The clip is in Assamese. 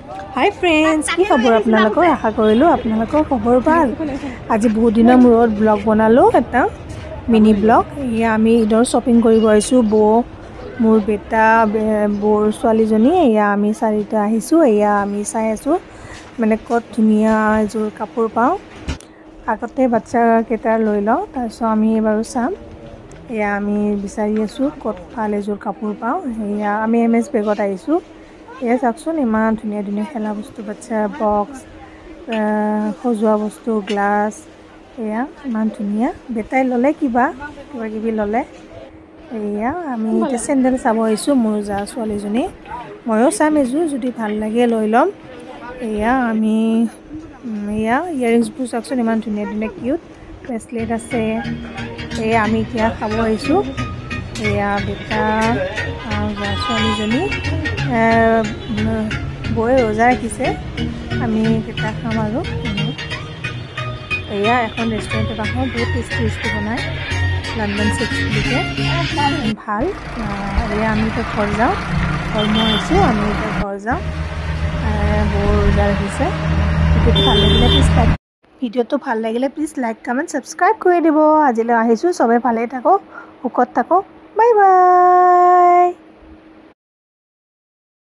हाय फ्रेंड्स की खबर आपनालोকৰ आशा करिलो आपनालोকৰ खबर ভাল আজি বহুত দিনৰ মূৰত ব্লগ বনালো এটা মিনি ব্লগ ইয়া আমি ইদৰ শপিং কৰিব আইছো বো মোৰ বেটা বৰ ছোৱালীজনী ইয়া আমি চাৰিটা আহিছো ইয়া আমি চাই আছো মানে কত ধুনিয়া এজোৰ কাপোৰ পাও আগতে বাচ্চা কেটা লৈ লও তাৰছ আমি এবাৰ চাম ইয়া আমি বিচাৰি আছো কত ভাল এজোৰ কাপোৰ পাও ইয়া আমি এমএস বেগত আইছো ये चाकसुन इमान धुनिया धुनिया खेला बस्तु बच्चा बॉक्स खजुआ बस्तु ग्लास या इमान धुनिया बेटाई लले किबा किबि लले या आमी ते सैंडल चाबो आइसु मोर जा स्वालीजनी मयो चाम एजु जुदि ভাল লাগে লৈ লম या आमी या इयारिंग्स बु चाकसुन इमान धुनिया धुनिया क्यूट ब्रेसलेट আছে या आमी क्या खाबो आइसु या बेटा जा स्वालीजनी বই রোজা রাখিছে আমি কেটা খাম আৰু এয়া এখন ৰেষ্টুৰেণ্টত আহো বহুত টেষ্টি বনায় লণ্ডন চিক্স লিখে ভাল এয়া আমি তো ঘৰ যাওঁ ঘৰ মই আছো আমি তো ঘৰ যাওঁ বই ৰোজা ৰাখিছে ভিডিওটো ভাল লাগিলে প্লিজ লাইক কমেন্ট সাবস্ক্ৰাইব কৰি দিব আজিলৈ আহিছো সবে ভালে থাকো সুখত থাকো বাই বাই